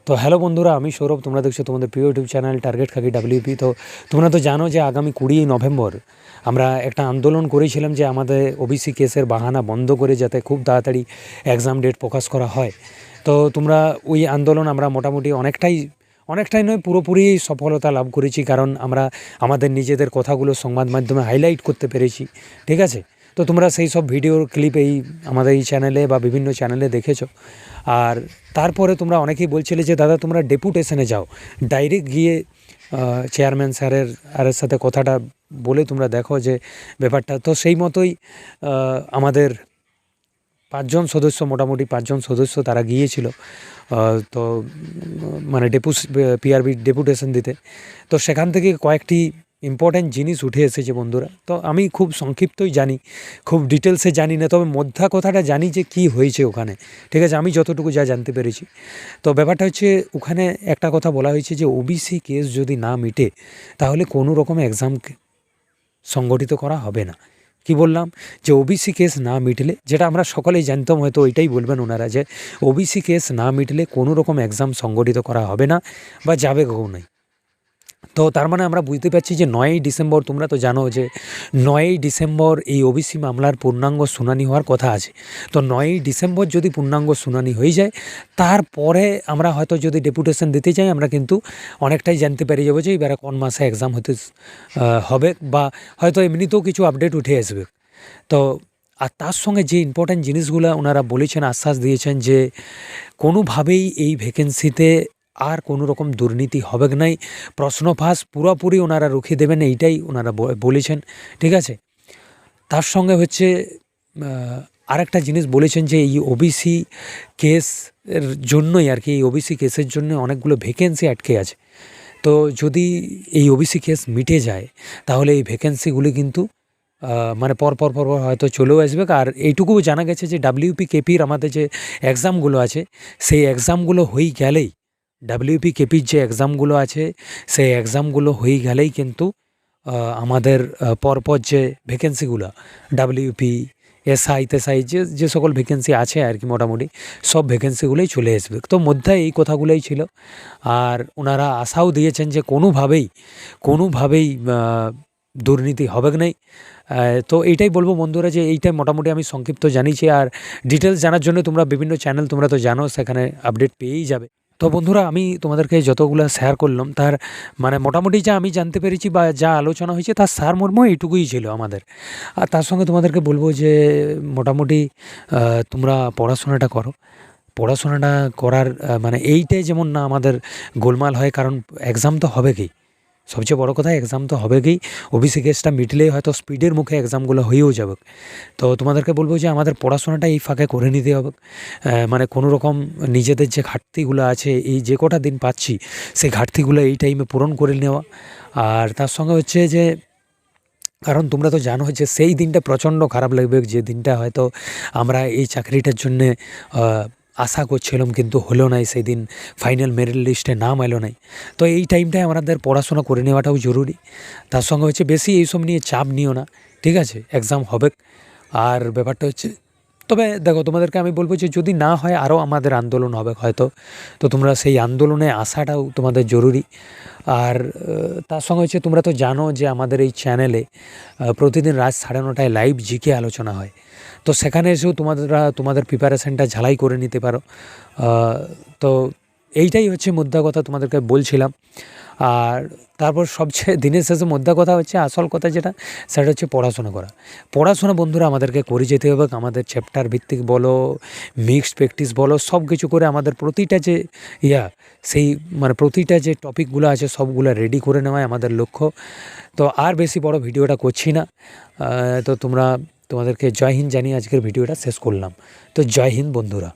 তো হ্যালো বন্ধুরা, আমি সৌরভ। তোমরা দেখছো তোমাদের প্রিয় ইউটিউব চ্যানেল টার্গেট খাকি ডাব্লিউপি। তো তোমরা তো জানো যে আগামী 20 নভেম্বর আমরা একটা আন্দোলন করেছিলাম যে আমাদের ওবিসি কেসের বাহানা বন্ধ করে যাতে খুব তাড়াতাড়ি এক্সাম ডেট প্রকাশ করা হয়। তো তোমরা ওই আন্দোলন আমরা মোটামুটি অনেকটাই নয়, পুরোপুরি সফলতা লাভ করেছি, কারণ আমরা আমাদের নিজেদের কথাগুলো সংবাদ মাধ্যমে হাইলাইট করতে পেরেছি। ঠিক আছে, তো তোমরা সেই সব ভিডিওর ক্লিপ আমাদের এই চ্যানেলে বা বিভিন্ন চ্যানেলে দেখেছো। আর তারপরে তোমরা অনেকেই বলছিলে যে দাদা তোমরা ডেপুটেশনে যাও, ডাইরেক্ট গিয়ে চেয়ারম্যান স্যারের সাথে কথাটা বলে তোমরা দেখো যে ব্যাপারটা। তো সেই মতোই আমাদের মোটামুটি পাঁচজন সদস্য তারা গিয়েছিল তো মানে পিআরবি ডেপুটেশন দিতে। তো সেখান থেকে কয়েকটি ইম্পর্ট্যান্ট জিনিস উঠে এসেছে বন্ধুরা। তো আমি খুব সংক্ষিপ্তই জানি, খুব ডিটেলসে জানি না, তবে মধ্যা কথাটা জানি যে কি হয়েছে ওখানে। ঠিক আছে, আমি যতটুকু যা জানতে পেরেছি। তো ব্যাপারটা হচ্ছে ওখানে একটা কথা বলা হয়েছে যে ওবিসি কেস যদি না মিটে তাহলে কোনো রকম এক্সাম সংগঠিত করা হবে না। কি বললাম যে ওবিসি কেস না মিটলে, যেটা আমরা সকলেই জানতাম, হয়তো ওইটাই বলবেন ওনারা, যে ওবিসি কেস না মিটলে কোনো রকম এক্সাম সংগঠিত করা হবে না বা যাবে কখনোই। তো তার মানে আমরা বুঝতে পারছি যে 9ই ডিসেম্বর, তোমরা তো জানো যে 9ই ডিসেম্বর এই ওবিসি মামলার পূর্ণাঙ্গ শুনানি হওয়ার কথা আছে। তো 9ই ডিসেম্বর যদি পূর্ণাঙ্গ শুনানি হয়ে যায়, তারপরে আমরা হয়তো যদি ডেপুটেশন দিতে চাই, আমরা কিন্তু অনেকটাই জানতে পেরে যাবো যে এবারে কোন মাসে এক্সাম হতে হবে, বা হয়তো এমনিতেও কিছু আপডেট উঠে আসবে। তো আর তার সঙ্গে যে ইম্পর্ট্যান্ট জিনিসগুলো ওনারা বলেছেন, আশ্বাস দিয়েছেন যে কোনোভাবেই এই ভ্যাকেন্সিতে আর কোনো রকম দুর্নীতি হবে নাই, প্রশ্ন ফাঁস পুরোপুরি ওনারা রুখে দেবেন, এইটাই ওনারা বলেছেন। ঠিক আছে, তার সঙ্গে হচ্ছে আরেকটা জিনিস বলেছেন যে এই ওবিসি কেসের জন্যই আর কি, এই ওবিসি কেসের জন্য অনেকগুলো ভ্যাকেন্সি আটকে আছে। তো যদি এই ওবিসি কেস মিটে যায় তাহলে এই ভ্যাকেন্সিগুলি কিন্তু মানে পর হয়তো চলেও আসবে। আর এইটুকুও জানা গেছে যে ডাব্লিউপি কেপির আমাদের যে এক্সামগুলো আছে, সেই এক্সামগুলো হয়ে গেলেই, ডাব্লিউপি কেপির যে এক্সামগুলো আছে সেই এক্সামগুলো হয়ে গেলেই কিন্তু আমাদের পরপর যে ভ্যাকেন্সিগুলো ডাব্লিউপি এসআই যে সকল ভ্যাকেন্সি আছে আর কি, মোটামুটি সব ভ্যাকেন্সিগুলোই চলে আসবে। তো মধ্যে এই কথাগুলোই ছিল। আর ওনারা আশাও দিয়েছেন যে কোনোভাবেই দুর্নীতি হবে নাই। তো এইটাই বলবো বন্ধুরা, যে এইটাই মোটামুটি আমি সংক্ষিপ্ত জানিয়েছি। আর ডিটেলস জানার জন্য তোমরা বিভিন্ন চ্যানেল তোমরা তো জানো, সেখানে আপডেট পেয়েই যাবে। তো বন্ধুরা, আমি তোমাদেরকে যতগুলো শেয়ার করলাম তার মানে মোটামুটি যা আমি জানতে পেরেছি বা যা আলোচনা হয়েছে তার সারমর্ম এইটুকুই ছিল আমাদের। আর তার সঙ্গে তোমাদেরকে বলবো যে মোটামুটি তোমরা পড়াশোনাটা করো। পড়াশোনাটা করার মানে এইটাই যেমন না আমাদের গোলমাল হয়, কারণ এক্সাম তো হবে কি, সবচেয়ে বড় কথা এক্সাম তো হবে কি। ওবিসি কেসটা মিটলেই হয়তো স্পিডের মুখে এক্সামগুলো হয়েও যাবে। তো তোমাদেরকে বলবো যে আমাদের পড়াশোনাটা এই ফাঁকে করে নিতে হবে। মানে কোনো রকম নিজেদের যে ঘাটতিগুলো আছে, এই যে কটা দিন পাচ্ছি সেই ঘাটতিগুলো এই টাইমে পূরণ করে নেওয়া। আর তার সঙ্গে হচ্ছে যে, কারণ তোমরা তো জানো যে সেই দিনটা প্রচণ্ড খারাপ লাগবে, যে দিনটা হয়তো আমরা এই চাকরিটার জন্যে আশা করছিলাম কিন্তু হলো নাই, সেই দিন ফাইনাল মেরিট লিস্টে নাম এলো নাই। তো এই টাইমটায় আমাদের পড়াশোনা করে নেওয়াটাও জরুরি। তার সঙ্গে হচ্ছে বেশি এইসব নিয়ে চাপ নিও না, ঠিক আছে, এক্সাম হবে। আর ব্যাপারটা হচ্ছে, তবে দেখো তোমাদেরকে আমি বলবো যে যদি না হয় আরও আমাদের আন্দোলন হবে হয়তো, তো তোমরা সেই আন্দোলনে আসাটাও তোমাদের জরুরি। আর তার সঙ্গে হচ্ছে তোমরা তো জানো যে আমাদের এই চ্যানেলে প্রতিদিন রাত 9:30টায় লাইভ জিকে আলোচনা হয়। তো সেখানে এসেও তোমাদের প্রিপারেশানটা ঝালাই করে নিতে পারো। তো এইটাই হচ্ছে মুদ্রা কথা তোমাদেরকে বলছিলাম। আর তারপর সবচেয়ে দিনের শেষে মুদ্রা কথা হচ্ছে, আসল কথা যেটা, সেটা হচ্ছে পড়াশোনা করা। পড়াশোনা বন্ধুরা আমাদেরকে করে যেতে হবে। আমাদের চ্যাপ্টার ভিত্তিক বলো, মিক্সড প্র্যাকটিস বলো, সব কিছু করে আমাদের প্রতিটা যে সেই মানে প্রতিটা যে টপিকগুলো আছে সবগুলো রেডি করে নেওয়াই আমাদের লক্ষ্য। তো আর বেশি বড় ভিডিওটা করছি না। তো তোমাদেরকে জয় হিন্দ জানিয়ে আজকের ভিডিওটা শেষ করলাম। তো জয় হিন্দ বন্ধুরা।